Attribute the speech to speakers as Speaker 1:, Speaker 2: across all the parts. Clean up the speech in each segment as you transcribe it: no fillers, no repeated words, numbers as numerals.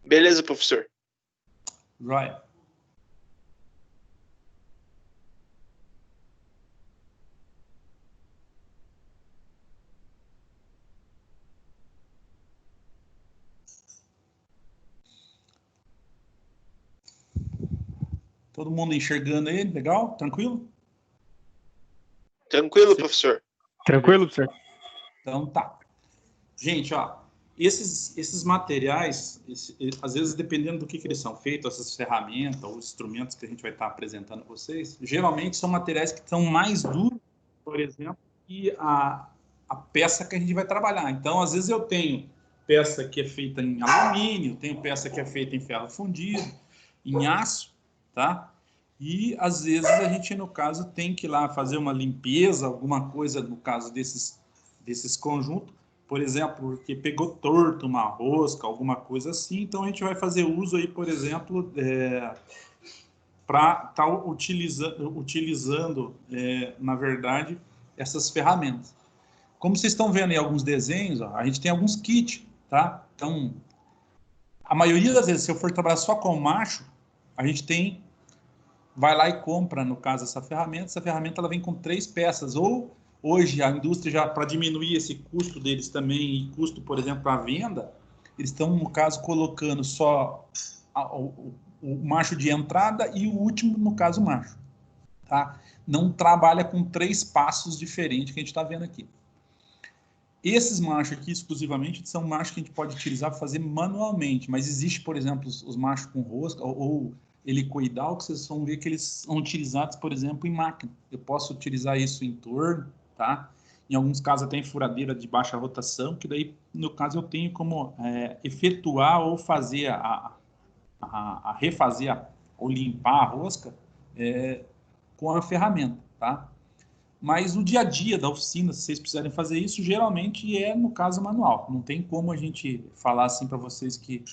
Speaker 1: Beleza, professor.
Speaker 2: Joia. Todo mundo enxergando ele, legal? Tranquilo?
Speaker 1: Tranquilo, professor.
Speaker 3: Tranquilo, professor?
Speaker 2: Então tá. Gente, ó, esses materiais, às vezes dependendo do que eles são feitos, essas ferramentas ou instrumentos que a gente vai estar apresentando a vocês, geralmente são materiais que são mais duros, por exemplo, que a peça que a gente vai trabalhar. Então, às vezes eu tenho peça que é feita em alumínio, tenho peça que é feita em ferro fundido, em aço, tá? E, às vezes, a gente, no caso, tem que ir lá fazer uma limpeza, alguma coisa, no caso desses conjuntos, por exemplo, porque pegou torto uma rosca, alguma coisa assim, então a gente vai fazer uso aí, por exemplo, para estar utilizando, na verdade, essas ferramentas. Como vocês estão vendo aí alguns desenhos, ó, a gente tem alguns kits, tá? Então, a maioria das vezes, se eu for trabalhar só com macho, a gente vai lá e compra, no caso, essa ferramenta ela vem com 3 peças, ou hoje a indústria já, para diminuir esse custo deles também, e custo, por exemplo, para a venda, eles estão, no caso, colocando só o macho de entrada e o último, no caso, macho, tá? Não trabalha com 3 passos diferentes que a gente está vendo aqui. Esses machos aqui, exclusivamente, são machos que a gente pode utilizar para fazer manualmente, mas existe, por exemplo, os machos com rosca ou helicoidal, que vocês vão ver que eles são utilizados, por exemplo, em máquina. Eu posso utilizar isso em torno, tá? Em alguns casos até em furadeira de baixa rotação, que daí, no caso, eu tenho como efetuar ou fazer refazer ou limpar a rosca com a ferramenta, tá? Mas no dia a dia da oficina, se vocês precisarem fazer isso, geralmente é no caso manual. Não tem como a gente falar assim para vocês que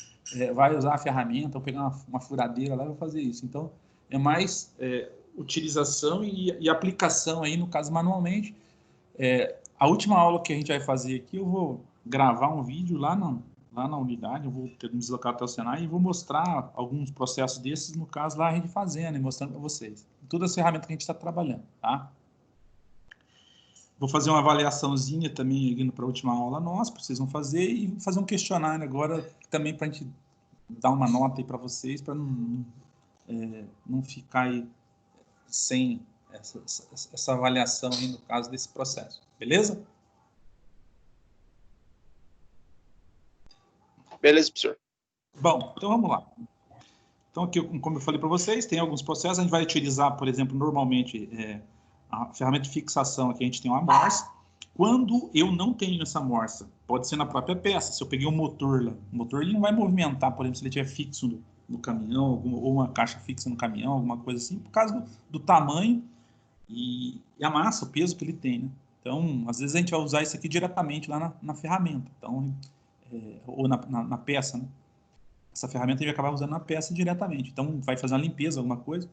Speaker 2: vai usar a ferramenta ou pegar uma furadeira lá e vai fazer isso. Então, é mais utilização e aplicação aí, no caso, manualmente. A última aula que a gente vai fazer aqui, eu vou gravar um vídeo lá na unidade, eu vou ter que me deslocar até o Senai e vou mostrar alguns processos desses, no caso, lá a gente fazendo e mostrando para vocês. Todas as ferramentas que a gente está trabalhando, tá? Vou fazer uma avaliaçãozinha também, indo para a última aula nossa, para vocês vão fazer, e vou fazer um questionário agora também para a gente dar uma nota aí para vocês, para não ficar aí sem essa avaliação aí no caso desse processo. Beleza?
Speaker 1: Beleza, professor.
Speaker 2: Bom, então vamos lá. Então aqui, como eu falei para vocês, tem alguns processos, a gente vai utilizar, por exemplo, normalmente a ferramenta de fixação, aqui a gente tem uma morsa. Quando eu não tenho essa morsa, pode ser na própria peça. Se eu peguei um motor lá, o motor ele não vai movimentar, por exemplo, se ele estiver fixo no caminhão, ou uma caixa fixa no caminhão, alguma coisa assim, por causa do tamanho e a massa, o peso que ele tem, né? Então, às vezes a gente vai usar isso aqui diretamente lá na ferramenta, então, ou na peça, né? Essa ferramenta a gente vai acabar usando na peça diretamente. Então, vai fazer uma limpeza, alguma coisa.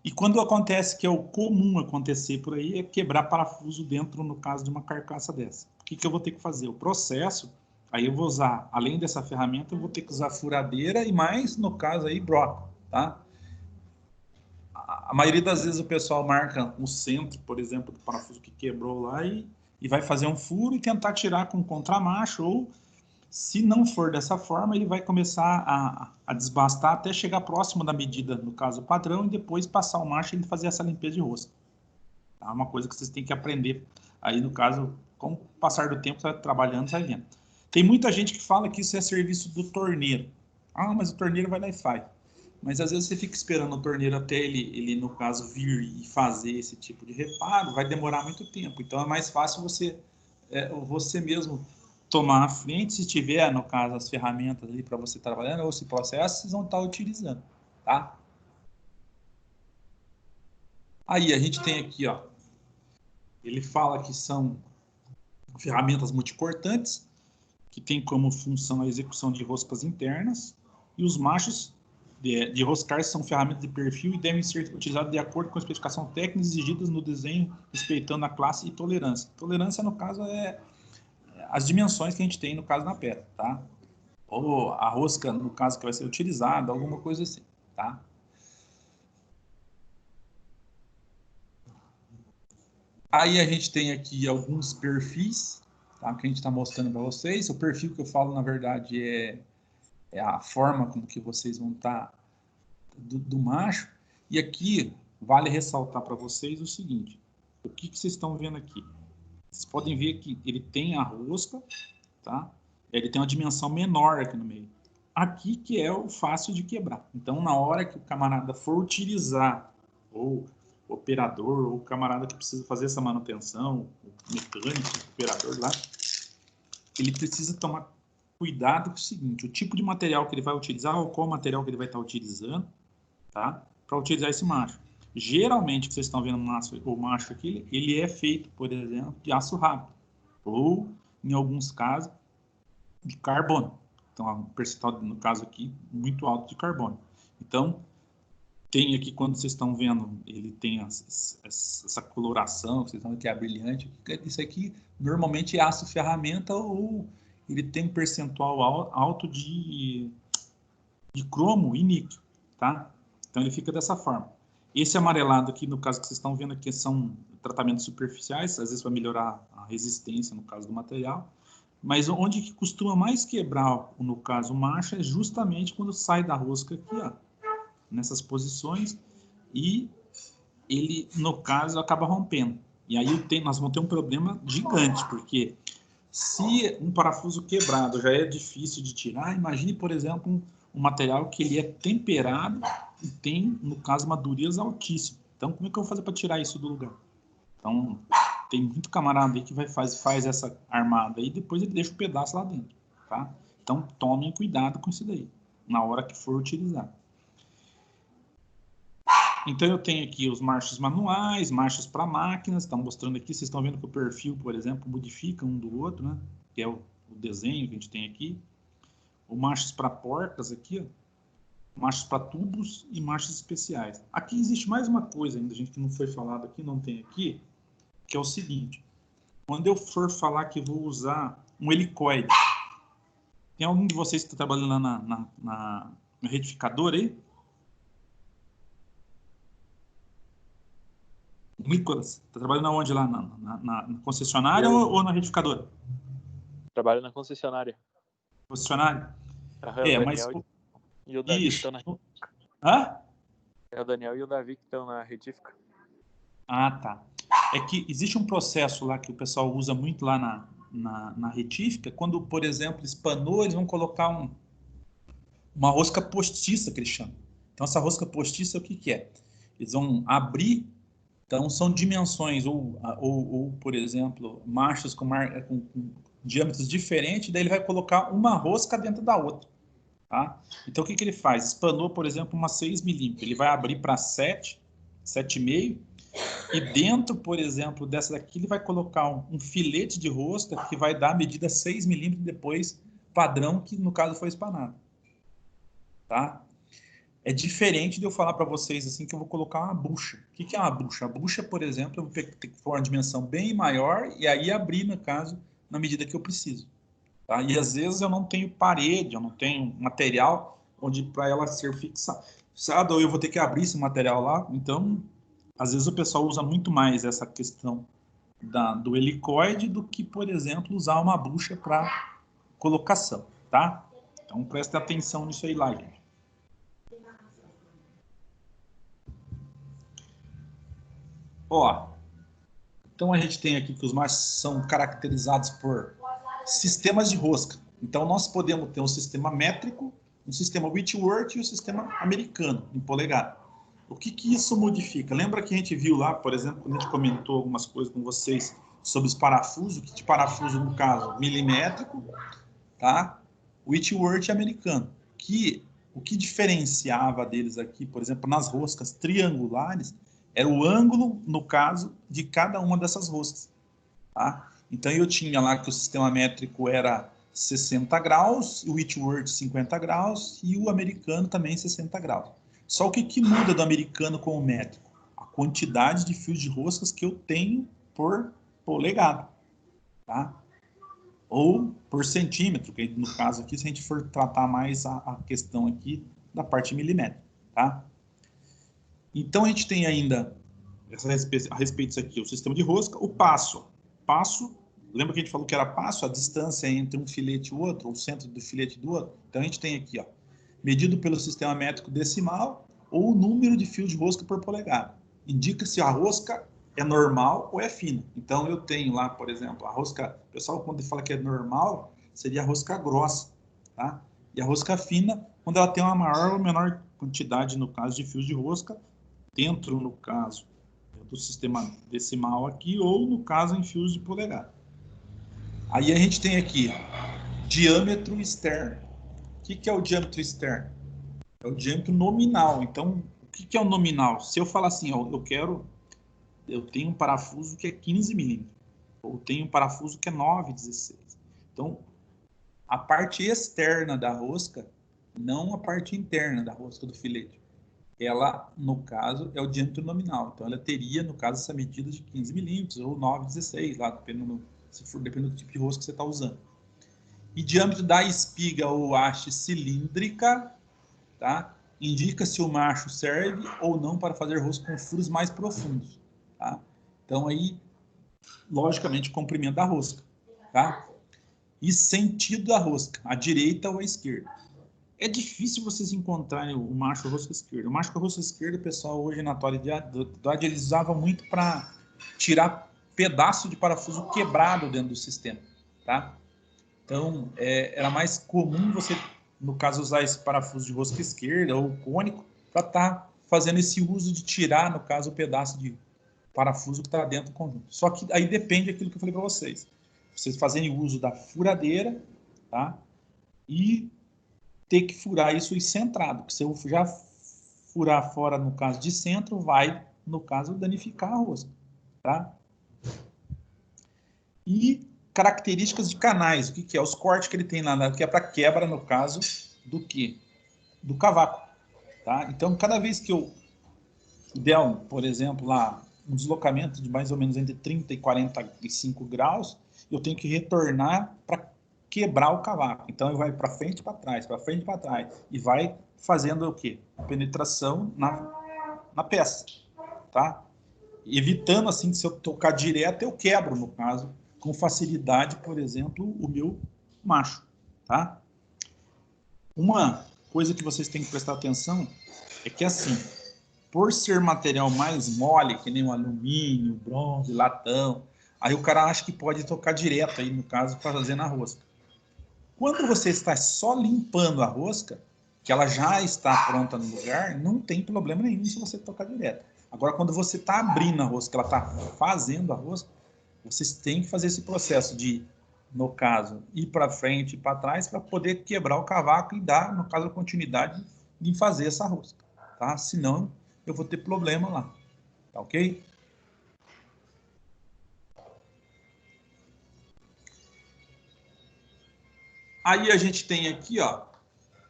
Speaker 2: E quando acontece, que é o comum acontecer por aí, é quebrar parafuso dentro, no caso de uma carcaça dessa. O que eu vou ter que fazer? O processo, aí eu vou usar, além dessa ferramenta, eu vou ter que usar furadeira e mais, no caso aí, broca, tá? A maioria das vezes o pessoal marca o centro, por exemplo, do parafuso que quebrou lá e vai fazer um furo e tentar tirar com contramacho, ou se não for dessa forma, ele vai começar a desbastar até chegar próximo da medida, no caso padrão, e depois passar o macho e fazer essa limpeza de rosca. É uma coisa que vocês têm que aprender. Aí, no caso, com o passar do tempo, você vai trabalhando, você vai vendo. Tem muita gente que fala que isso é serviço do torneiro. Ah, mas o torneiro vai lá e faz. Mas às vezes você fica esperando o torneiro até ele, no caso, vir e fazer esse tipo de reparo, vai demorar muito tempo. Então é mais fácil você mesmo tomar a frente, se tiver, no caso, as ferramentas ali para você trabalhando, ou esse processo, vocês vão estar utilizando, tá? Aí, a gente tem aqui, ó, ele fala que são ferramentas multicortantes, que tem como função a execução de roscas internas, e os machos de roscar são ferramentas de perfil e devem ser utilizadas de acordo com a especificação técnica exigidas no desenho, respeitando a classe e tolerância. Tolerância, no caso, é as dimensões que a gente tem, no caso, na peça, tá? ou a rosca, no caso, que vai ser utilizada, alguma coisa assim, tá? Aí a gente tem aqui alguns perfis, tá, que a gente está mostrando para vocês. O perfil que eu falo, na verdade, é a forma como que vocês vão estar do macho. E aqui vale ressaltar para vocês o seguinte: o que vocês estão vendo aqui? Vocês podem ver que ele tem a rosca, tá? Ele tem uma dimensão menor aqui no meio. Aqui que é o fácil de quebrar. Então, na hora que o camarada for utilizar, ou o operador, ou o camarada que precisa fazer essa manutenção, o mecânico, o operador lá, ele precisa tomar cuidado com o seguinte: o tipo de material que ele vai utilizar, ou qual material que ele vai estar utilizando, tá? Para utilizar esse macho. Geralmente, o que vocês estão vendo o macho aqui, ele é feito, por exemplo, de aço rápido, ou, em alguns casos, de carbono. Então, um percentual, no caso aqui, muito alto de carbono. Então, tem aqui, quando vocês estão vendo, ele tem essa coloração, vocês estão vendo que é brilhante. Isso aqui, normalmente, é aço ferramenta, ou ele tem um percentual alto de cromo e níquel, tá? Então, ele fica dessa forma. Esse amarelado aqui, no caso que vocês estão vendo aqui, são tratamentos superficiais, às vezes para melhorar a resistência, no caso do material. Mas onde que costuma mais quebrar, no caso, o macho, é justamente quando sai da rosca aqui, ó, nessas posições, e ele, no caso, acaba rompendo. E aí nós vamos ter um problema gigante, porque se um parafuso quebrado já é difícil de tirar, imagine, por exemplo, um material que ele é temperado e tem, no caso, uma dureza altíssima. Então, como é que eu vou fazer para tirar isso do lugar? Então, tem muito camarada aí que faz essa armada aí e depois ele deixa o pedaço lá dentro, tá? Então, tomem cuidado com isso daí, na hora que for utilizar. Então, eu tenho aqui os marchos manuais, marchos para máquinas, estão mostrando aqui, vocês estão vendo que o perfil, por exemplo, modifica um do outro, né? Que é o desenho que a gente tem aqui. O marchos para portas aqui, ó. Marchos para tubos e marchos especiais. Aqui existe mais uma coisa ainda, gente, que não foi falado aqui, não tem aqui, que é o seguinte: quando eu for falar que vou usar um helicoide, tem algum de vocês que está trabalhando lá na retificadora aí? O Nicolas, está trabalhando aonde lá? Na concessionária ou na retificadora?
Speaker 1: Trabalho na concessionária.
Speaker 2: Concessionária?
Speaker 1: O
Speaker 2: Mas...
Speaker 1: Daniel e o Davi
Speaker 2: Isso.
Speaker 1: estão na...
Speaker 2: Hã?
Speaker 1: É o Daniel e o Davi que estão na retífica.
Speaker 2: Ah, tá. É que existe um processo lá que o pessoal usa muito lá na retífica. Quando, por exemplo, espanou, eles vão colocar uma rosca postiça, que eles chamam. Então, essa rosca postiça, o que que é? Eles vão abrir, então são dimensões, ou por exemplo, marchas com diâmetros diferentes, daí ele vai colocar uma rosca dentro da outra. Tá? Então, o que que ele faz? Espanou, por exemplo, uma 6 milímetros. Ele vai abrir para 7, 7,5, e dentro, por exemplo, dessa daqui, ele vai colocar um filete de rosca que vai dar a medida 6 milímetros depois, padrão, que no caso foi espanado. Tá? É diferente de eu falar para vocês assim que eu vou colocar uma bucha. O que que é uma bucha? A bucha, por exemplo, eu vou ter que pôr uma dimensão bem maior e aí abrir, no caso, na medida que eu preciso. Tá? E às vezes eu não tenho parede, eu não tenho material onde para ela ser fixada, ou eu vou ter que abrir esse material lá. Então, às vezes o pessoal usa muito mais essa questão do helicoide do que, por exemplo, usar uma bucha para colocação, tá? Então, preste atenção nisso aí lá, gente. Ó, então a gente tem aqui que os machos são caracterizados por sistemas de rosca. Então, nós podemos ter um sistema métrico, um sistema Whitworth e um sistema americano, em polegada. O que que isso modifica? Lembra que a gente viu lá, por exemplo, quando a gente comentou algumas coisas com vocês sobre os parafusos, que de parafuso, no caso, milimétrico, tá? Whitworth americano. O que diferenciava deles aqui, por exemplo, nas roscas triangulares, era o ângulo, no caso, de cada uma dessas roscas. Tá? Então, eu tinha lá que o sistema métrico era 60 graus, o Whitworth 50 graus e o americano também 60 graus. Só o que muda do americano com o métrico? A quantidade de fios de roscas que eu tenho por polegada. Tá? ou por centímetro, que no caso aqui, se a gente for tratar mais a questão aqui da parte milimétrica, tá? Então, a gente tem ainda, a respeito disso aqui, o sistema de rosca, o passo. Passo, lembra que a gente falou que era passo, a distância entre um filete e o outro, o centro do filete do outro? Então, a gente tem aqui, ó, medido pelo sistema métrico decimal ou o número de fios de rosca por polegada. Indica se a rosca é normal ou é fina. Então, eu tenho lá, por exemplo, a rosca... O pessoal, quando fala que é normal, seria a rosca grossa, tá? E a rosca fina, quando ela tem uma maior ou menor quantidade, no caso, de fios de rosca, dentro, no caso, do sistema decimal aqui, ou, no caso, em fios de polegada. Aí a gente tem aqui, ó, diâmetro externo. O que é o diâmetro externo? É o diâmetro nominal. Então, o que é o nominal? Se eu falar assim, ó, eu tenho um parafuso que é 15 milímetros, ou tenho um parafuso que é 9,16. Então, a parte externa da rosca, não a parte interna da rosca do filete. Ela, no caso, é o diâmetro nominal. Então, ela teria, no caso, essa medida de 15 milímetros ou 9,16, lá, dependendo do tipo de rosca que você está usando. E diâmetro da espiga ou haste cilíndrica, tá? Indica se o macho serve ou não para fazer rosca com furos mais profundos, tá? Então, aí, logicamente, o comprimento da rosca, tá? E sentido da rosca, à direita ou à esquerda. É difícil vocês encontrarem o macho rosca esquerda. O macho rosca esquerda, o pessoal hoje na atualidade, eles usavam muito para tirar pedaço de parafuso quebrado dentro do sistema, tá? Então, era mais comum você, no caso, usar esse parafuso de rosca esquerda ou cônico para estar fazendo esse uso de tirar, no caso, o pedaço de parafuso que está dentro do conjunto. Só que aí depende daquilo que eu falei para vocês. Vocês fazerem uso da furadeira, tá? E ter que furar isso e centrado. Porque se eu já furar fora, no caso de centro, vai, no caso, danificar a rosca, tá? E características de canais. O que é? Os cortes que ele tem lá, que é para quebra, no caso, do quê? Do cavaco, tá? Então, cada vez que eu der, por exemplo, lá, um deslocamento de mais ou menos entre 30 e 45 graus, eu tenho que retornar para quebrar o cavaco. Então, ele vai para frente e para trás, para frente e para trás. E vai fazendo o quê? Penetração na peça, tá? Evitando, assim, que se eu tocar direto, eu quebro, no caso, com facilidade, por exemplo, o meu macho, tá? Uma coisa que vocês têm que prestar atenção é que, assim, por ser material mais mole, que nem o alumínio, bronze, latão, aí o cara acha que pode tocar direto aí, no caso, para fazer na rosca. Quando você está só limpando a rosca, que ela já está pronta no lugar, não tem problema nenhum se você tocar direto. Agora, quando você está abrindo a rosca, ela está fazendo a rosca, vocês têm que fazer esse processo de, no caso, ir para frente e para trás para poder quebrar o cavaco e dar, no caso, a continuidade de fazer essa rosca, tá? Senão, eu vou ter problema lá, tá ok? Aí a gente tem aqui, ó,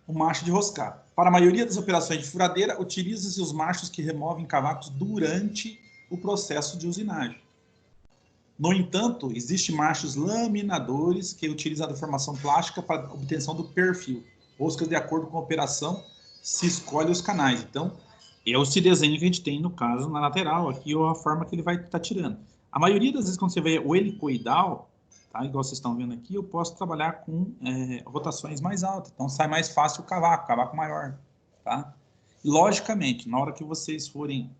Speaker 2: o macho de roscar. Para a maioria das operações de furadeira, utiliza-se os machos que removem cavacos durante o processo de usinagem. No entanto, existem machos laminadores que utilizam a deformação plástica para a obtenção do perfil. Roscas de acordo com a operação, se escolhe os canais. Então, é esse desenho que a gente tem, no caso, na lateral, aqui, ou a forma que ele vai estar tirando. A maioria das vezes, quando você vê o helicoidal, tá, igual vocês estão vendo aqui, eu posso trabalhar com rotações mais altas. Então, sai mais fácil o cavaco maior. Tá? E, logicamente, na hora que vocês forem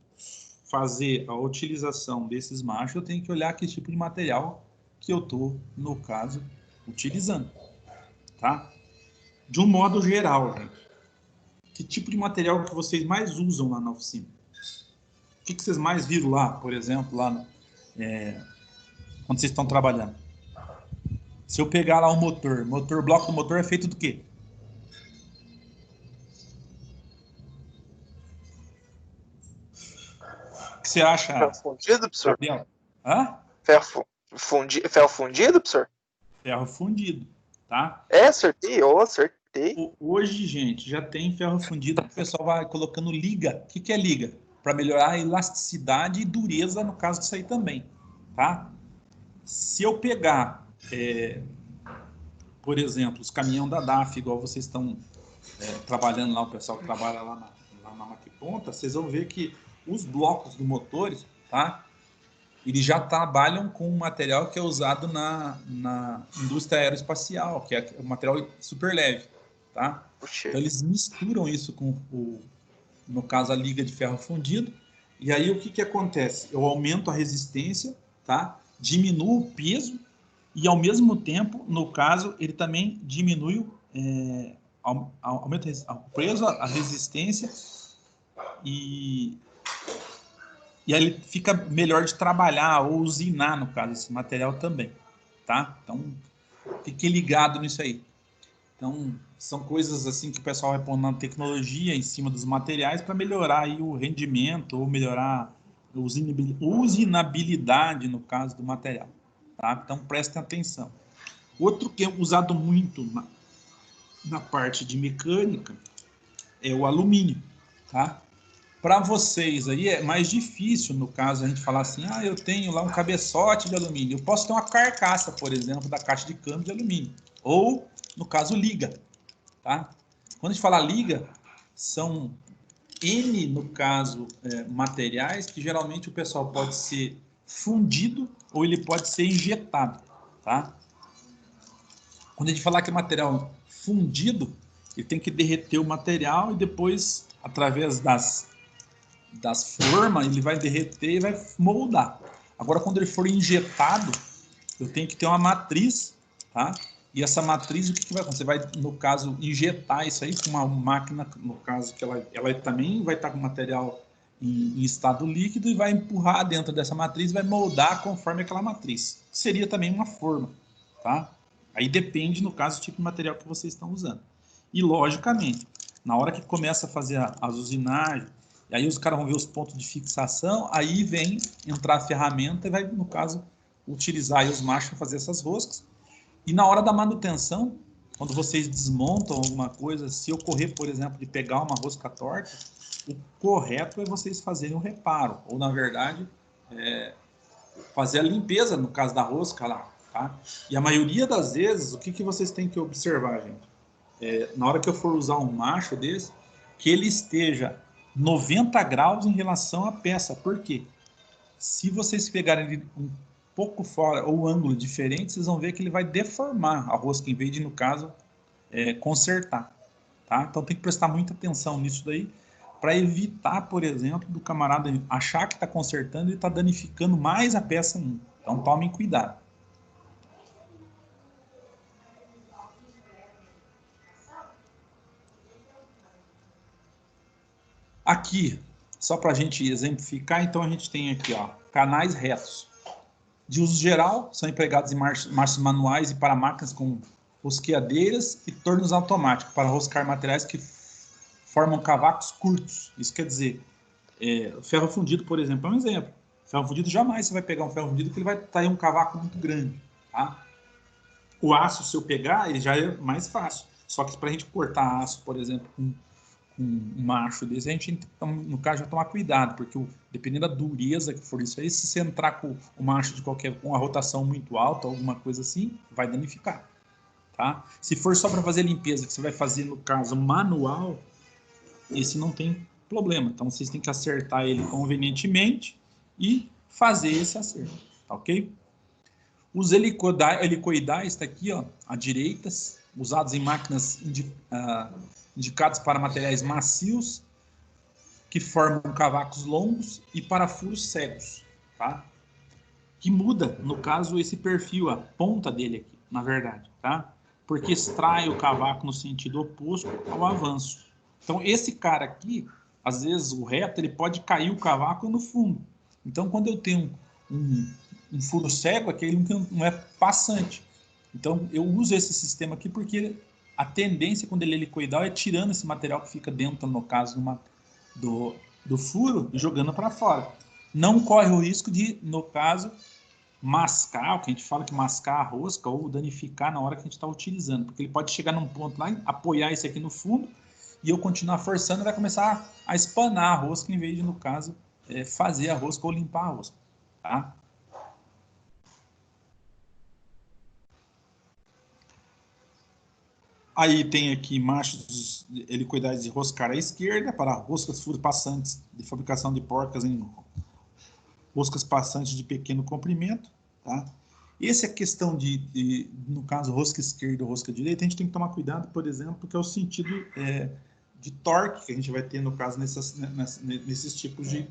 Speaker 2: fazer a utilização desses machos, eu tenho que olhar que tipo de material que eu estou, no caso, utilizando. Tá? De um modo geral, gente, que tipo de material que vocês mais usam lá na oficina? O que vocês mais viram lá, por exemplo, lá quando vocês estão trabalhando? Se eu pegar lá um motor, o bloco do motor é feito do quê? O que você acha?
Speaker 3: Ferro fundido, professor?
Speaker 2: Gabriel? Hã?
Speaker 3: Ferro fundido, professor?
Speaker 2: Ferro fundido, tá?
Speaker 3: Acertei, acertei.
Speaker 2: Hoje, gente, já tem ferro fundido, o pessoal vai colocando liga. O que é liga? Para melhorar a elasticidade e dureza, no caso disso aí também, tá? Se eu pegar por exemplo, os caminhões da DAF, igual vocês estão trabalhando lá, o pessoal que trabalha lá na Maquiponta, vocês vão ver que os blocos do motores, tá? Eles já trabalham com um material que é usado na indústria aeroespacial, que é um material super leve, tá? Então, eles misturam isso com, no caso, a liga de ferro fundido, e aí o que acontece? Eu aumento a resistência, tá? Diminuo o peso, e ao mesmo tempo, no caso, ele também diminui, aumenta o peso, a resistência, e aí ele fica melhor de trabalhar ou usinar, no caso, esse material também, tá? Então, fique ligado nisso aí. Então, são coisas assim que o pessoal vai pondo na tecnologia em cima dos materiais para melhorar aí o rendimento ou melhorar a usinabilidade, no caso, do material, tá? Então, prestem atenção. Outro que é usado muito na parte de mecânica é o alumínio, tá? Para vocês aí é mais difícil, no caso, a gente falar assim, eu tenho lá um cabeçote de alumínio. Eu posso ter uma carcaça, por exemplo, da caixa de câmbio de alumínio. Ou, no caso, liga, tá? Quando a gente fala liga, são N, no caso, materiais que geralmente o pessoal pode ser fundido ou ele pode ser injetado, tá? Quando a gente falar que é material fundido, ele tem que derreter o material e depois, através das formas, ele vai derreter e vai moldar. Agora, quando ele for injetado, eu tenho que ter uma matriz, tá? E essa matriz, o que vai acontecer? Você vai, no caso, injetar isso aí com uma máquina, no caso, que ela também vai estar com material em estado líquido e vai empurrar dentro dessa matriz e vai moldar conforme aquela matriz. Seria também uma forma, tá? Aí depende, no caso, do tipo de material que vocês estão usando. E, logicamente, na hora que começa a fazer as usinagens, e aí os caras vão ver os pontos de fixação, aí vem entrar a ferramenta e vai, no caso, utilizar aí os machos para fazer essas roscas. E na hora da manutenção, quando vocês desmontam alguma coisa, se ocorrer, por exemplo, de pegar uma rosca torta, o correto é vocês fazerem um reparo, ou, na verdade, fazer a limpeza, no caso da rosca lá, tá? E a maioria das vezes, o que vocês têm que observar, gente? Na hora que eu for usar um macho desse, que ele esteja 90 graus em relação à peça. Por quê? Se vocês pegarem ele um pouco fora ou um ângulo diferente, vocês vão ver que ele vai deformar a rosca, em vez de, no caso, consertar. Tá? Então tem que prestar muita atenção nisso daí, para evitar, por exemplo, do camarada achar que está consertando e está danificando mais a peça ainda. Então tomem cuidado. Aqui, só para a gente exemplificar, então a gente tem aqui, ó, canais retos. De uso geral, são empregados em marchas manuais e para máquinas com rosqueadeiras e tornos automáticos, para roscar materiais que formam cavacos curtos. Isso quer dizer, ferro fundido, por exemplo, é um exemplo. Ferro fundido, jamais você vai pegar um ferro fundido que ele vai estar em um cavaco muito grande. Tá? O aço, se eu pegar, ele já é mais fácil. Só que para a gente cortar aço, por exemplo, com um macho desse, a gente, no caso, já tomar cuidado, porque dependendo da dureza que for isso aí, se você entrar com o macho de com uma rotação muito alta, alguma coisa assim, vai danificar. Tá? Se for só para fazer limpeza, que você vai fazer, no caso, manual, esse não tem problema. Então, vocês têm que acertar ele convenientemente e fazer esse acerto. Tá ok? Os helicoidais, está aqui, ó, à direita, usados em máquinas indicados para materiais macios, que formam cavacos longos e para furos cegos, tá? Que muda, no caso, esse perfil, a ponta dele aqui, na verdade, tá? Porque extrai o cavaco no sentido oposto ao avanço. Então, esse cara aqui, às vezes, o reto, ele pode cair o cavaco no fundo. Então, quando eu tenho um furo cego, aquele não é passante. Então, eu uso esse sistema aqui porque a tendência, quando ele é helicoidal, é tirando esse material que fica dentro, no caso, do furo e jogando para fora. Não corre o risco de, no caso, mascar, o que a gente fala que mascar a rosca ou danificar na hora que a gente está utilizando, porque ele pode chegar num ponto lá, apoiar esse aqui no fundo e eu continuar forçando, vai começar a espanar a rosca, em vez de, no caso, fazer a rosca ou limpar a rosca. Tá? Aí tem aqui machos helicoidais de roscar à esquerda, para roscas furos passantes de fabricação de porcas em roscas passantes de pequeno comprimento, tá? Essa é a questão no caso, rosca esquerda ou rosca direita, a gente tem que tomar cuidado, por exemplo, porque é o sentido de torque que a gente vai ter, no caso, nesses tipos de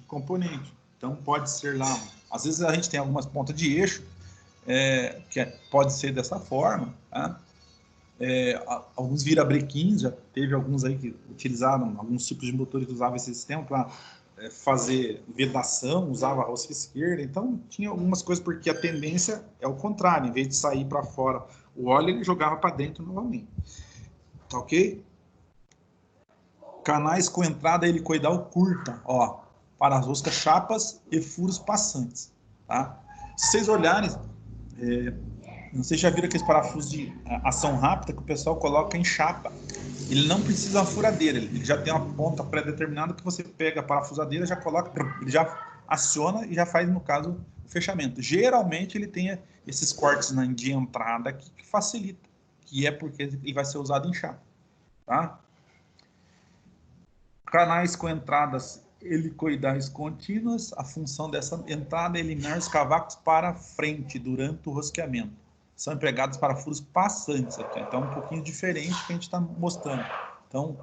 Speaker 2: componente. Então, pode ser lá, às vezes a gente tem algumas pontas de eixo, pode ser dessa forma, tá? Alguns virabrequins, já teve alguns aí que utilizaram, alguns tipos de motores que usavam esse sistema para fazer vedação, usava a rosca esquerda, então tinha algumas coisas, porque a tendência é o contrário, em vez de sair para fora o óleo, ele jogava para dentro novamente. Tá ok? Canais com entrada helicoidal curta, ó, para as roscas chapas e furos passantes, tá? Se vocês olharem, não sei se já viram aqueles parafusos de ação rápida que o pessoal coloca em chapa. Ele não precisa uma furadeira, ele já tem uma ponta pré-determinada que você pega a parafusadeira, já coloca, ele já aciona e já faz, no caso, o fechamento. Geralmente ele tem esses cortes de entrada aqui que facilita, que é porque ele vai ser usado em chapa, tá? Canais com entradas helicoidais contínuas, a função dessa entrada é eliminar os cavacos para frente durante o rosqueamento. São empregados para furos passantes aqui, então um pouquinho diferente que a gente está mostrando. Então,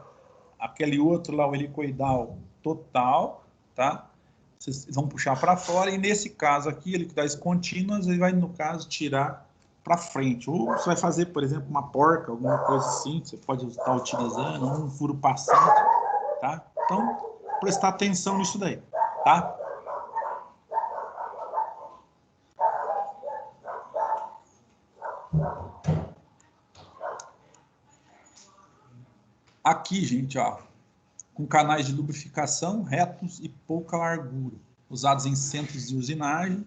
Speaker 2: aquele outro lá, o helicoidal total, tá? Vocês vão puxar para fora, e nesse caso aqui, helicoidais contínuas, ele vai, no caso, tirar para frente. Ou você vai fazer, por exemplo, uma porca, alguma coisa assim, que você pode estar utilizando, ou um furo passante, tá? Então, prestar atenção nisso daí, tá? Aqui, gente, ó, com canais de lubrificação retos e pouca largura, usados em centros de usinagem,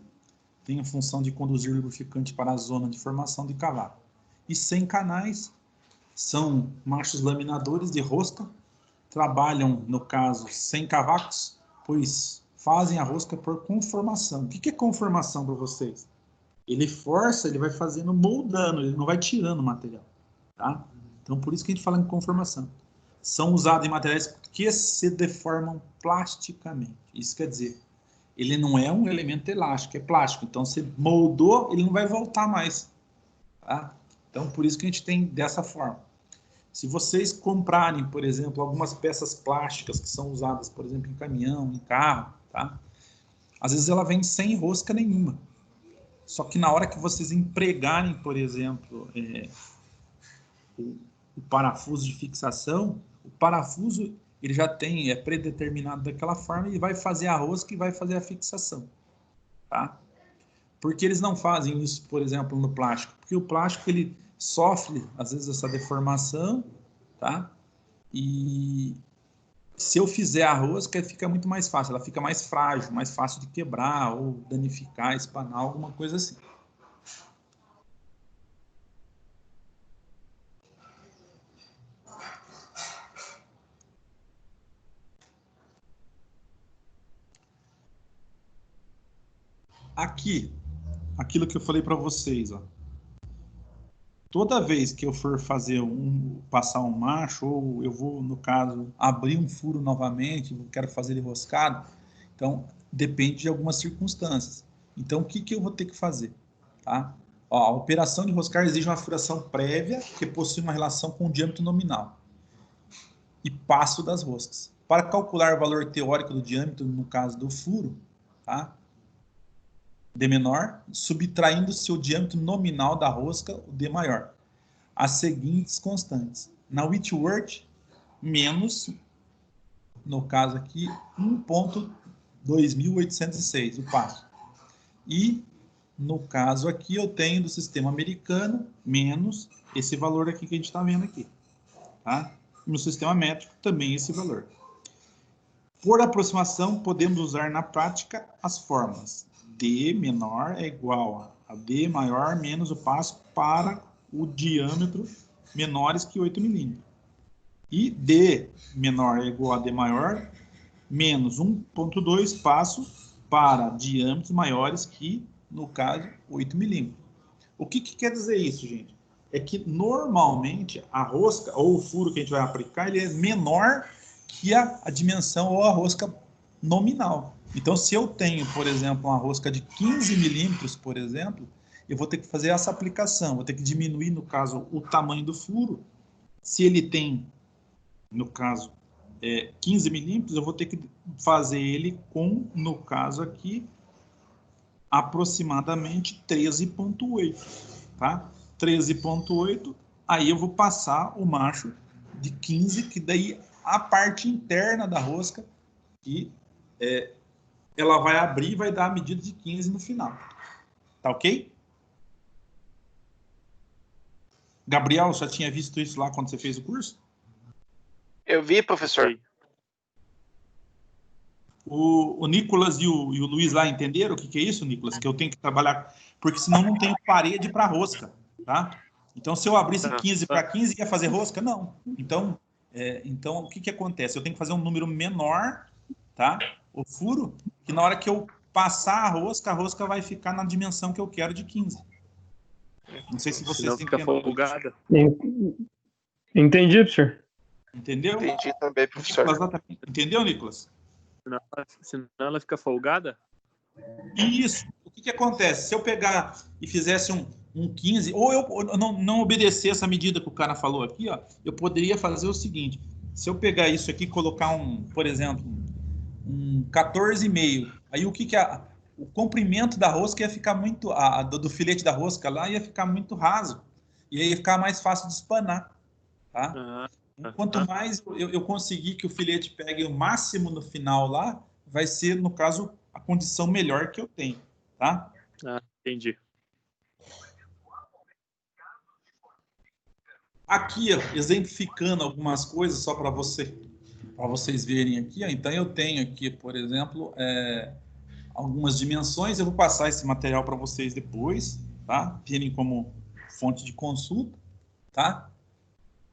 Speaker 2: tem a função de conduzir lubrificante para a zona de formação de cavaco. E sem canais, são machos laminadores de rosca, trabalham, no caso, sem cavacos, pois fazem a rosca por conformação. O que é conformação para vocês? Ele força, ele vai fazendo, moldando, ele não vai tirando o material, tá? Então, por isso que a gente fala em conformação. São usados em materiais que se deformam plasticamente. Isso quer dizer, ele não é um elemento elástico, é plástico. Então, você moldou, ele não vai voltar mais, tá? Então, por isso que a gente tem dessa forma. Se vocês comprarem, por exemplo, algumas peças plásticas que são usadas, por exemplo, em caminhão, em carro, tá? Às vezes ela vem sem rosca nenhuma. Só que na hora que vocês empregarem, por exemplo, o parafuso de fixação, o parafuso ele já tem, predeterminado daquela forma, e vai fazer a rosca e vai fazer a fixação, tá? Porque eles não fazem isso, por exemplo, no plástico? Porque o plástico ele sofre, às vezes, essa deformação, tá? E se eu fizer a rosca, fica muito mais fácil, ela fica mais frágil, mais fácil de quebrar ou danificar, espanar, alguma coisa assim. Aqui, aquilo que eu falei para vocês, ó. Toda vez que eu for fazer passar um macho, ou eu vou, no caso, abrir um furo novamente, quero fazer ele roscado, então depende de algumas circunstâncias. Então, o que eu vou ter que fazer? Tá? Ó, a operação de roscar exige uma furação prévia que possui uma relação com o diâmetro nominal e passo das roscas. Para calcular o valor teórico do diâmetro, no caso do furo, tá? D menor, subtraindo-se o diâmetro nominal da rosca, o D maior. As seguintes constantes. Na Whitworth, menos, no caso aqui, 1.2806, o passo. E, no caso aqui, eu tenho do sistema americano, menos esse valor aqui que a gente está vendo aqui. Tá? E no sistema métrico, também esse valor. Por aproximação, podemos usar na prática as fórmulas. D menor é igual a D maior menos o passo para o diâmetro menores que 8 milímetros. E D menor é igual a D maior menos 1.2 passo para diâmetros maiores que, no caso, 8 milímetros. O que quer dizer isso, gente? é que normalmente a rosca ou o furo que a gente vai aplicar, ele é menor que a dimensão ou a rosca nominal. Então, se eu tenho, por exemplo, uma rosca de 15 milímetros, por exemplo, eu vou ter que fazer essa aplicação, vou ter que diminuir, no caso, o tamanho do furo. Se ele tem, no caso, 15 milímetros, eu vou ter que fazer ele com, no caso aqui, aproximadamente 13,8, tá? 13,8, aí eu vou passar o macho de 15, que daí a parte interna da rosca, que ela vai abrir e vai dar a medida de 15 no final. Tá ok? Gabriel, já tinha visto isso lá quando você fez o curso?
Speaker 3: Eu vi, professor.
Speaker 1: Sim.
Speaker 2: O Nicolas e o Luiz lá entenderam o que é isso, Nicolas? Que eu tenho que trabalhar, porque senão não tenho parede para rosca, tá? Então, se eu abrisse 15 para 15, ia fazer rosca? Não. Então, o que acontece? Eu tenho que fazer um número menor, tá? O furo, que na hora que eu passar a rosca vai ficar na dimensão que eu quero de 15. Não sei se vocês
Speaker 1: Senão fica
Speaker 2: entenderam.
Speaker 1: folgada.
Speaker 4: Entendi, professor.
Speaker 2: Entendeu?
Speaker 3: Entendi também, professor.
Speaker 2: Entendeu, Nicolas?
Speaker 1: Senão ela fica folgada?
Speaker 2: Isso. O que acontece? Se eu pegar e fizesse um 15, ou eu não obedecer essa medida que o cara falou aqui, ó, eu poderia fazer o seguinte: se eu pegar isso aqui e colocar por exemplo, um 14,5, aí o o comprimento da rosca ia ficar muito, do filete da rosca lá ia ficar muito raso, e aí ia ficar mais fácil de espanar, tá? Quanto mais eu conseguir que o filete pegue o máximo no final lá, vai ser, no caso, a condição melhor que eu tenho, tá?
Speaker 1: Entendi.
Speaker 2: Aqui, ó, exemplificando algumas coisas, só para vocês verem aqui, ó. Então, eu tenho aqui, por exemplo, algumas dimensões. Eu vou passar esse material para vocês depois, tá? Terem como fonte de consulta, tá?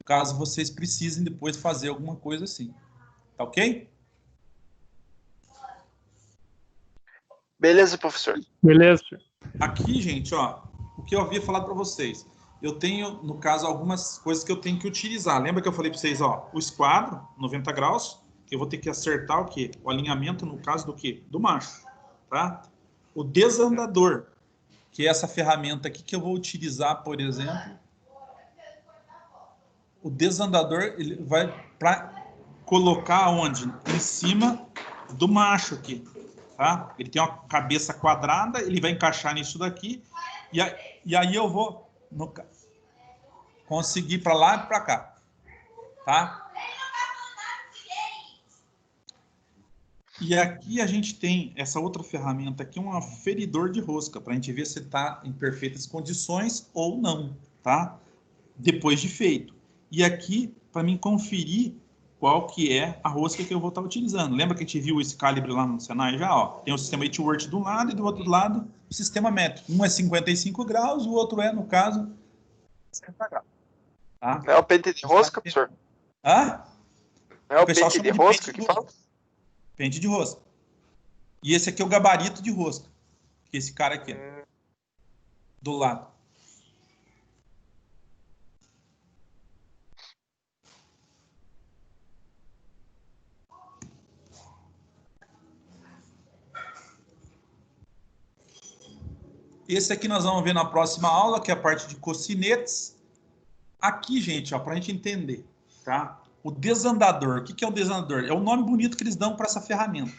Speaker 2: Caso vocês precisem depois fazer alguma coisa assim. Tá ok?
Speaker 3: Beleza, professor.
Speaker 4: Beleza, professor.
Speaker 2: Aqui, gente, ó, o que eu havia falado para vocês. Eu tenho, no caso, algumas coisas que eu tenho que utilizar. Lembra que eu falei para vocês, ó, o esquadro, 90 graus, que eu vou ter que acertar o quê? O alinhamento, no caso do quê? Do macho, tá? O desandador, que é essa ferramenta aqui que eu vou utilizar, por exemplo. O desandador, ele vai para colocar onde? Em cima do macho aqui, tá? Ele tem uma cabeça quadrada, ele vai encaixar nisso daqui, e aí eu vou conseguir para lá e para cá, tá? E aqui a gente tem essa outra ferramenta aqui, um aferidor de rosca, para a gente ver se está em perfeitas condições ou não, tá? Depois de feito. E aqui, para mim conferir qual que é a rosca que eu vou estar utilizando. Lembra que a gente viu esse calibre lá no Senai já? Ó, tem o sistema H-Word de um lado e do outro lado o sistema métrico. Um é 55 graus, o outro é, no caso, 60 graus. Tá?
Speaker 3: É o pente de rosca, professor?
Speaker 2: Hã?
Speaker 3: É o pente de rosca que fala?
Speaker 2: Pente de rosca. E esse aqui é o gabarito de rosca. Que esse cara aqui, do lado. Esse aqui nós vamos ver na próxima aula, que é a parte de cocinetes. Aqui, gente, ó, para a gente entender, tá? O desandador. O que é o desandador? É o nome bonito que eles dão para essa ferramenta,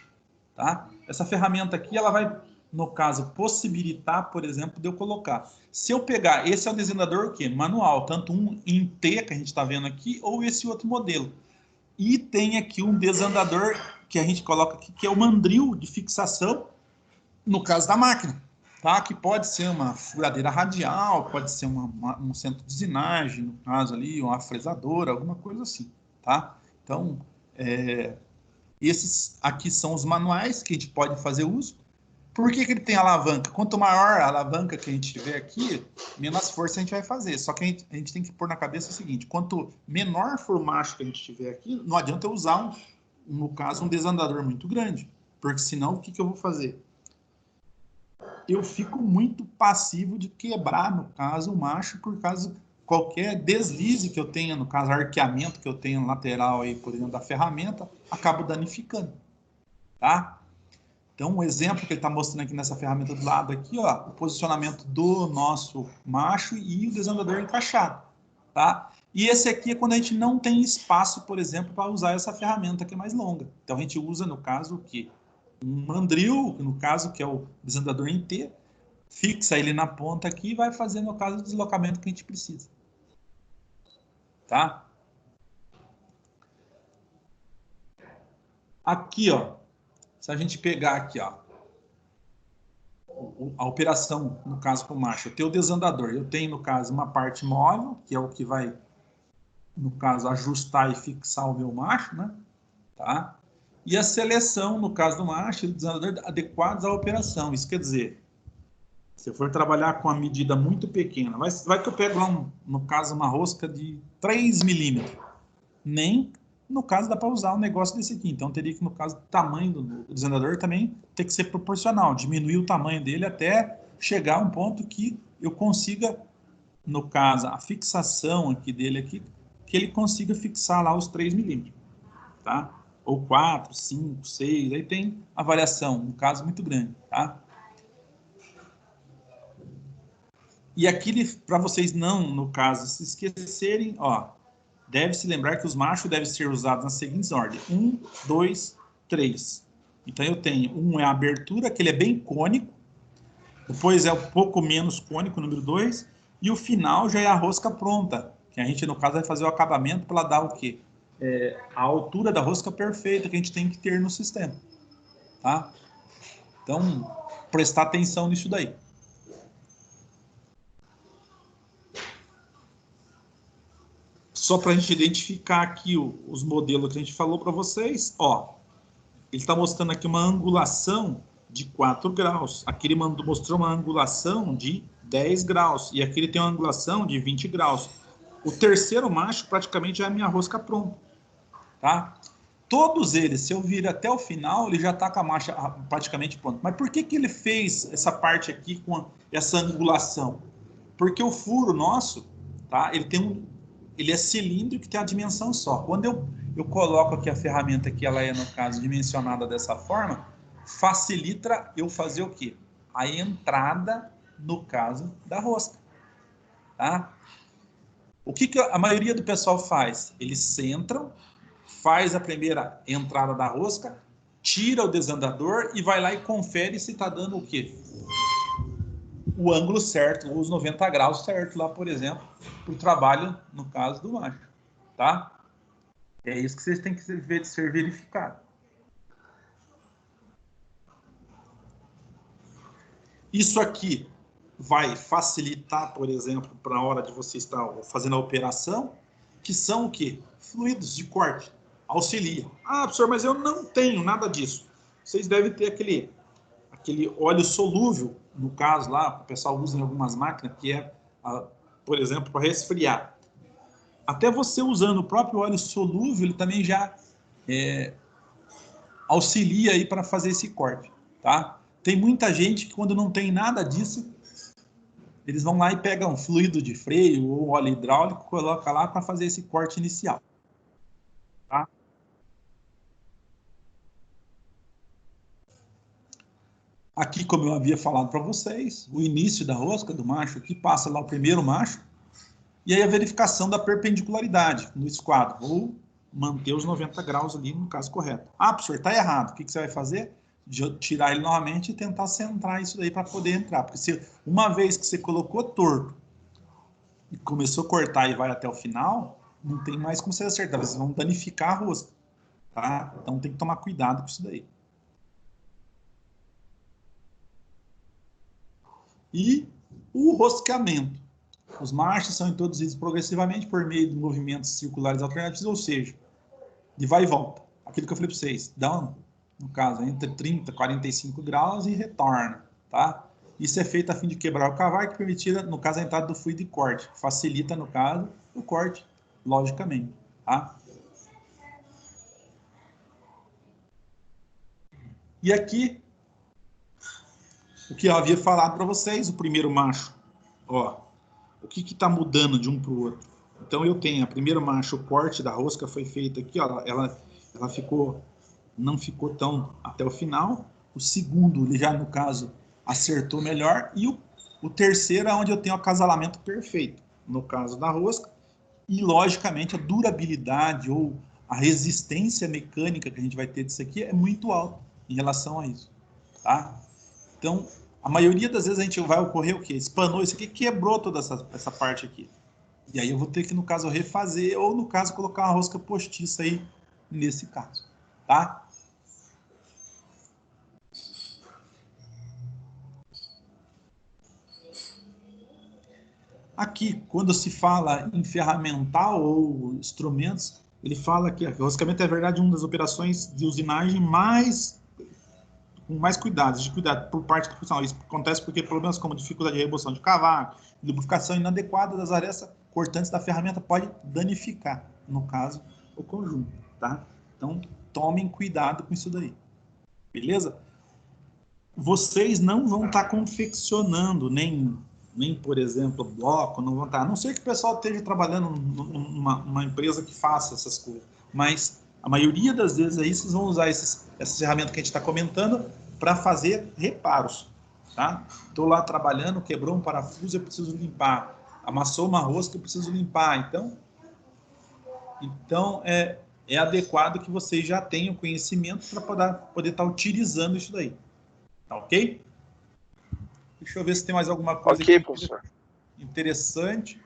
Speaker 2: tá? Essa ferramenta aqui, ela vai, no caso, possibilitar, por exemplo, de eu colocar. Se eu pegar, esse é o desandador o quê? Manual, tanto um em T, que a gente está vendo aqui, ou esse outro modelo. E tem aqui um desandador que a gente coloca aqui, que é o mandril de fixação, no caso da máquina. Tá? Que pode ser uma furadeira radial, pode ser um centro de usinagem, no caso ali, uma fresadora, alguma coisa assim, tá? Então, esses aqui são os manuais que a gente pode fazer uso. Por que ele tem alavanca? Quanto maior a alavanca que a gente tiver aqui, menos força a gente vai fazer. Só que a gente tem que pôr na cabeça o seguinte: quanto menor for o macho que a gente tiver aqui, não adianta eu usar, no caso, um desandador muito grande. Porque senão, o que eu vou fazer? Eu fico muito passivo de quebrar, no caso, o macho, por causa qualquer deslize que eu tenha, no caso, arqueamento que eu tenha no lateral aí, por exemplo, da ferramenta, acabo danificando, tá? Então, um exemplo que ele está mostrando aqui nessa ferramenta do lado aqui, ó, o posicionamento do nosso macho e o desandador encaixado, tá? E esse aqui é quando a gente não tem espaço, por exemplo, para usar essa ferramenta que é mais longa. Então, a gente usa, no caso, o quê? Um mandril, no caso, que é o desandador em T, fixa ele na ponta aqui e vai fazer, no caso, o deslocamento que a gente precisa. Tá? Aqui, ó, se a gente pegar aqui, ó, a operação, no caso, para o macho, eu tenho o desandador, eu tenho, no caso, uma parte móvel, que é o que vai, no caso, ajustar e fixar o meu macho, né? Tá? E a seleção, no caso do macho, e do desandador adequados à operação. Isso quer dizer, se eu for trabalhar com uma medida muito pequena, vai que eu pego lá, no caso, uma rosca de 3 milímetros. Nem no caso dá para usar um negócio desse aqui. Então, teria que, no caso, o tamanho do desandador também ter que ser proporcional. Diminuir o tamanho dele até chegar a um ponto que eu consiga, no caso, a fixação aqui dele aqui, que ele consiga fixar lá os 3 milímetros. Tá? Ou 4, 5, 6, aí tem a variação, no caso, muito grande. Tá? E aqui, para vocês não, no caso, se esquecerem, ó, deve-se lembrar que os machos devem ser usados nas seguintes ordens. 1, 2, 3. Então, eu tenho 1 é a abertura, que ele é bem cônico. Depois é um pouco menos cônico, número 2. E o final já é a rosca pronta. Que a gente, no caso, vai fazer o acabamento para dar o quê? A altura da rosca perfeita que a gente tem que ter no sistema. Tá? Então, prestar atenção nisso daí. Só para a gente identificar aqui os modelos que a gente falou para vocês, ó, ele está mostrando aqui uma angulação de 4 graus. Aqui ele mostrou uma angulação de 10 graus. E aqui ele tem uma angulação de 20 graus. O terceiro macho praticamente é a minha rosca pronta. Tá? Todos eles, se eu vir até o final, ele já está com a marcha praticamente pronta. Mas por que ele fez essa parte aqui com essa angulação? Porque o furo nosso, tá? Ele é cilíndrico, que tem a dimensão só. Quando eu coloco aqui a ferramenta que ela é, no caso, dimensionada dessa forma, facilita eu fazer o quê? A entrada, no caso, da rosca. Tá? O que a maioria do pessoal faz? Eles centram, faz a primeira entrada da rosca, tira o desandador e vai lá e confere se está dando o quê? O ângulo certo, os 90 graus certo lá, por exemplo, para o trabalho, no caso do macho, tá? É isso que vocês têm que ser verificado. Isso aqui vai facilitar, por exemplo, para a hora de você estar fazendo a operação, que são o quê? Fluidos de corte. Auxilia. Ah, professor, mas eu não tenho nada disso. Vocês devem ter aquele óleo solúvel, no caso lá, o pessoal usa em algumas máquinas, que é, por exemplo, para resfriar. Até você usando o próprio óleo solúvel, ele também já auxilia aí para fazer esse corte, tá? Tem muita gente que quando não tem nada disso, eles vão lá e pegam fluido de freio ou óleo hidráulico, coloca lá para fazer esse corte inicial. Tá? Aqui, como eu havia falado para vocês, o início da rosca do macho, aqui passa lá o primeiro macho, e aí a verificação da perpendicularidade no esquadro, ou manter os 90 graus ali no caso correto. Ah, professor, está errado. O que você vai fazer? Tirar ele novamente e tentar centrar isso daí para poder entrar. Porque uma vez que você colocou torto e começou a cortar e vai até o final, não tem mais como você acertar. Vocês vão danificar a rosca. Tá? Então tem que tomar cuidado com isso daí. E o rosqueamento. Os marchos são introduzidos progressivamente por meio de movimentos circulares alternativos, ou seja, de vai e volta. Aquilo que eu falei para vocês, dá, no caso, entre 30 e 45 graus e retorna. Tá? Isso é feito a fim de quebrar o cavaco e permitir, no caso, a entrada do fluido de corte. Facilita, no caso, o corte, logicamente. Tá? E aqui, o que eu havia falado para vocês, o primeiro macho, ó, o que está mudando de um para o outro? Então, eu tenho a primeira marcha, o corte da rosca foi feito aqui, ó, ela não ficou tão até o final. O segundo, ele já, no caso, acertou melhor. E o terceiro é onde eu tenho o acasalamento perfeito, no caso da rosca. E, logicamente, a durabilidade ou a resistência mecânica que a gente vai ter disso aqui é muito alta em relação a isso, tá? Então, a maioria das vezes a gente vai ocorrer o quê? Espanou isso aqui, quebrou toda essa parte aqui. E aí eu vou ter que, no caso, refazer ou, no caso, colocar uma rosca postiça aí, nesse caso, tá? Aqui, quando se fala em ferramental ou instrumentos, ele fala que o roscamento é, na verdade, uma das operações de usinagem com mais cuidados, por parte do profissional. Isso acontece porque problemas como dificuldade de remoção de cavaco, lubrificação inadequada das arestas cortantes da ferramenta pode danificar, no caso, o conjunto, tá? Então, tomem cuidado com isso daí, beleza? Vocês não vão estar confeccionando nem, por exemplo, bloco, não vão estar, a não ser que o pessoal esteja trabalhando numa empresa que faça essas coisas, mas a maioria das vezes aí vocês vão usar essas ferramentas que a gente está comentando para fazer reparos, tá? Estou lá trabalhando, quebrou um parafuso, eu preciso limpar, amassou uma rosca, eu preciso limpar, então é adequado que vocês já tenham conhecimento para poder estar utilizando isso daí, tá ok? Deixa eu ver se tem mais alguma coisa
Speaker 3: Ok,
Speaker 2: aqui
Speaker 3: professor.
Speaker 2: interessante.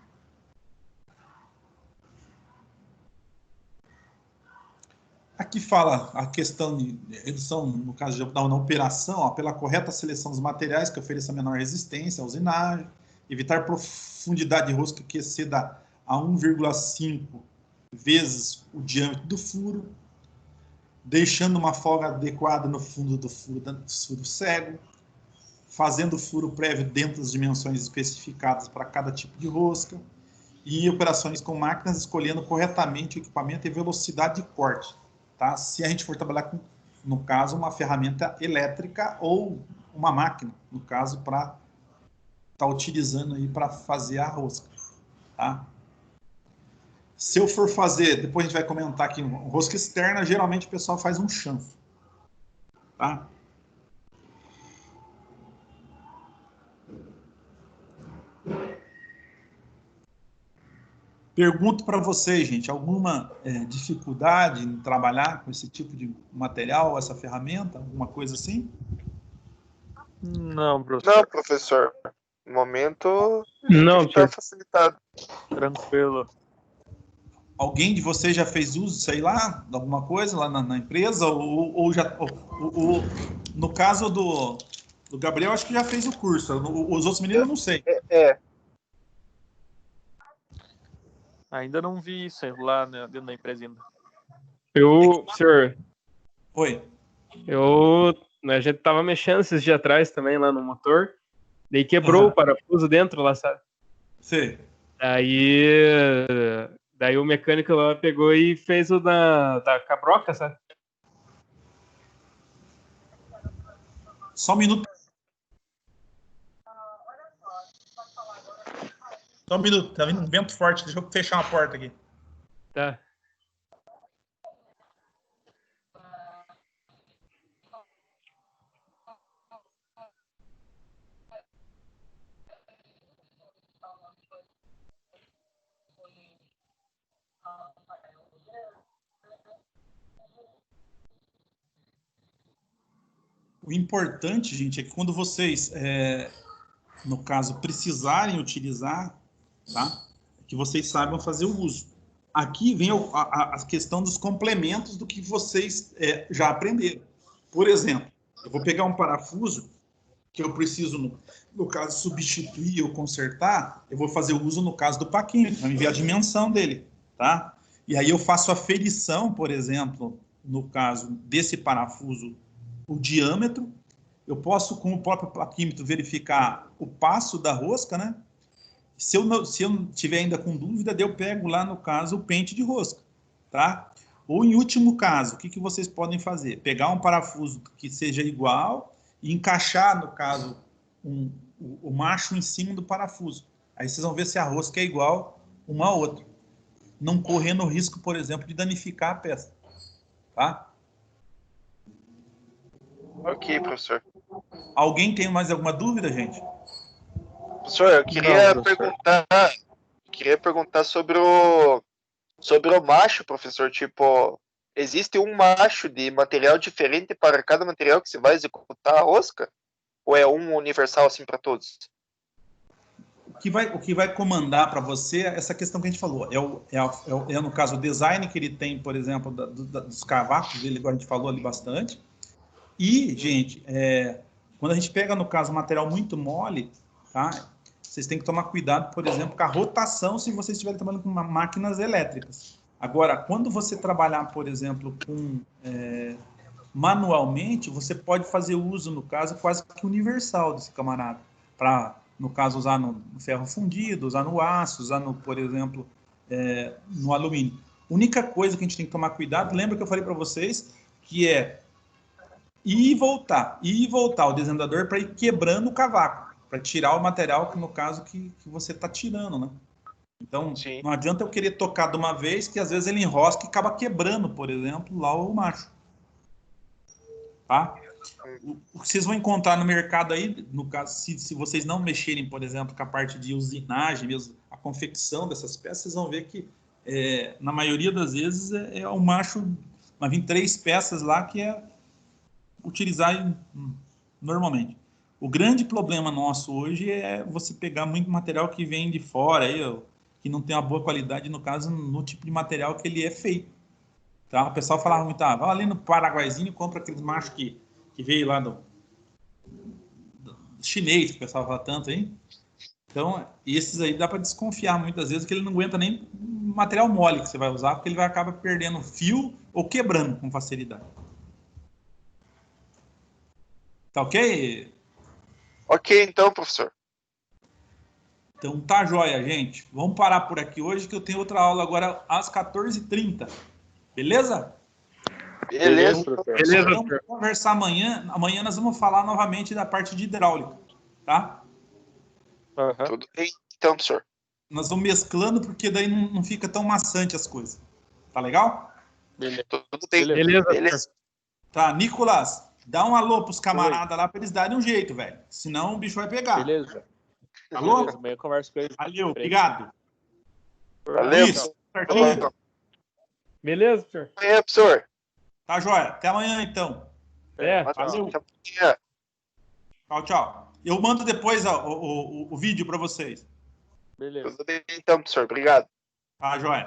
Speaker 2: Aqui fala a questão de redução, no caso da operação, ó, pela correta seleção dos materiais que ofereça menor resistência à usinagem, evitar profundidade de rosca que exceda a 1,5 vezes o diâmetro do furo, deixando uma folga adequada no fundo do furo cego, fazendo o furo prévio dentro das dimensões especificadas para cada tipo de rosca, e em operações com máquinas, escolhendo corretamente o equipamento e velocidade de corte. Tá? Se a gente for trabalhar com, no caso, uma ferramenta elétrica ou uma máquina, no caso, para estar utilizando aí para fazer a rosca. Tá? Se eu for fazer, depois a gente vai comentar aqui, rosca externa, geralmente o pessoal faz um chanfro. Tá? Pergunto para vocês, gente, alguma dificuldade em trabalhar com esse tipo de material, essa ferramenta, alguma coisa assim?
Speaker 1: Não, professor.
Speaker 3: Não, professor. No momento,
Speaker 4: Não,
Speaker 3: está
Speaker 4: professor.
Speaker 3: facilitado.
Speaker 1: Tranquilo.
Speaker 2: Alguém de vocês já fez uso, sei lá, de alguma coisa lá na empresa? Ou já... no caso do Gabriel, acho que já fez o curso. Os outros meninos, eu não sei.
Speaker 1: Ainda não vi isso lá dentro da empresa ainda.
Speaker 4: Senhor,
Speaker 2: Oi.
Speaker 4: A gente tava mexendo esses dias atrás também lá no motor, daí quebrou o parafuso dentro lá, sabe?
Speaker 2: Sei.
Speaker 4: Daí o mecânico lá pegou e fez o da cabroca, sabe?
Speaker 2: Só um minuto. Só um minuto, tá vindo um vento forte, deixa eu fechar uma porta aqui.
Speaker 4: Tá.
Speaker 2: O importante, gente, é que quando vocês, no caso, precisarem utilizar, tá? Que vocês saibam fazer o uso. Aqui vem a questão dos complementos do que vocês já aprenderam. Por exemplo, eu vou pegar um parafuso que eu preciso, no caso, substituir ou consertar, eu vou fazer o uso, no caso, do paquímetro, para me ver a dimensão dele, tá? E aí eu faço a ferição, por exemplo, no caso desse parafuso, o diâmetro. Eu posso, com o próprio paquímetro, verificar o passo da rosca, né? Se eu tiver ainda com dúvida, eu pego lá, no caso, o pente de rosca, tá? Ou, em último caso, o que vocês podem fazer? Pegar um parafuso que seja igual e encaixar, no caso, o macho em cima do parafuso, Aí vocês vão ver se a rosca é igual uma a outra. Não correndo o risco, por exemplo, de danificar a peça. Tá?
Speaker 3: Ok, professor.
Speaker 2: Alguém tem mais alguma dúvida, gente?
Speaker 3: Professor, eu
Speaker 1: Não, professor.
Speaker 3: queria perguntar sobre o macho, professor. Tipo, existe um macho de material diferente para cada material que se vai executar a rosca? Ou é um universal assim para todos?
Speaker 2: O que vai comandar para você é essa questão que a gente falou. No caso, o design que ele tem, por exemplo, dos cavacos dele, igual a gente falou ali bastante. E, gente, quando a gente pega, no caso, material muito mole, tá? Vocês têm que tomar cuidado, por exemplo, com a rotação se vocês estiverem trabalhando com máquinas elétricas. Agora, quando você trabalhar, por exemplo, com manualmente, você pode fazer uso, no caso, quase que universal desse camarada. Para, no caso, usar no ferro fundido, usar no aço, usar, por exemplo, no alumínio. Única coisa que a gente tem que tomar cuidado, lembra que eu falei para vocês, que é ir e voltar o desandador para ir quebrando o cavaco, para tirar o material, que no caso que você está tirando, né? Então,
Speaker 3: Sim.
Speaker 2: não adianta eu querer tocar de uma vez, que às vezes ele enrosca e acaba quebrando, por exemplo, lá o macho. Tá? O que vocês vão encontrar no mercado aí, no caso, se vocês não mexerem, por exemplo, com a parte de usinagem, mesmo, a confecção dessas peças, vocês vão ver que, na maioria das vezes, o macho, vai vir 3 peças lá que é utilizar normalmente. O grande problema nosso hoje é você pegar muito material que vem de fora, aí, que não tem uma boa qualidade, no caso, no tipo de material que ele é feito. Tá? O pessoal falava muito, vai ali no Paraguaizinho e compra aqueles machos que veio lá do chinês, que o pessoal fala tanto aí. Então, esses aí dá para desconfiar muitas vezes que ele não aguenta nem material mole que você vai usar, porque ele vai acabar perdendo fio ou quebrando com facilidade. Tá ok?
Speaker 3: Ok, então, professor.
Speaker 2: Então tá joia, gente. Vamos parar por aqui hoje, que eu tenho outra aula agora às 14h30. Beleza?
Speaker 3: Beleza,
Speaker 1: professor.
Speaker 4: Beleza,
Speaker 2: Vamos
Speaker 4: professor.
Speaker 2: conversar amanhã. Amanhã nós vamos falar novamente da parte de hidráulica, tá?
Speaker 1: Aham.
Speaker 3: Tudo bem, então, professor.
Speaker 2: Nós vamos mesclando, porque daí não fica tão maçante as coisas. Tá legal?
Speaker 1: Beleza.
Speaker 3: Tudo bem.
Speaker 4: Beleza,
Speaker 3: Beleza.
Speaker 2: Tá, Nicolas, dá um alô pros camaradas lá pra eles darem um jeito, velho. Senão o bicho vai pegar.
Speaker 1: Beleza.
Speaker 2: Alô?
Speaker 1: Beleza, amanhã eu converso com eles.
Speaker 2: Valeu, obrigado.
Speaker 3: Valeu,
Speaker 2: Isso,
Speaker 3: professor.
Speaker 2: certinho.
Speaker 4: Beleza, professor?
Speaker 3: Amanhã, professor.
Speaker 2: Tá joia. Até amanhã, então.
Speaker 1: Valeu.
Speaker 2: Valeu.
Speaker 3: Até amanhã.
Speaker 2: Tchau, tchau. Eu mando depois o vídeo pra vocês.
Speaker 1: Beleza.
Speaker 3: Tudo bem, então, professor. Obrigado.
Speaker 2: Tá joia.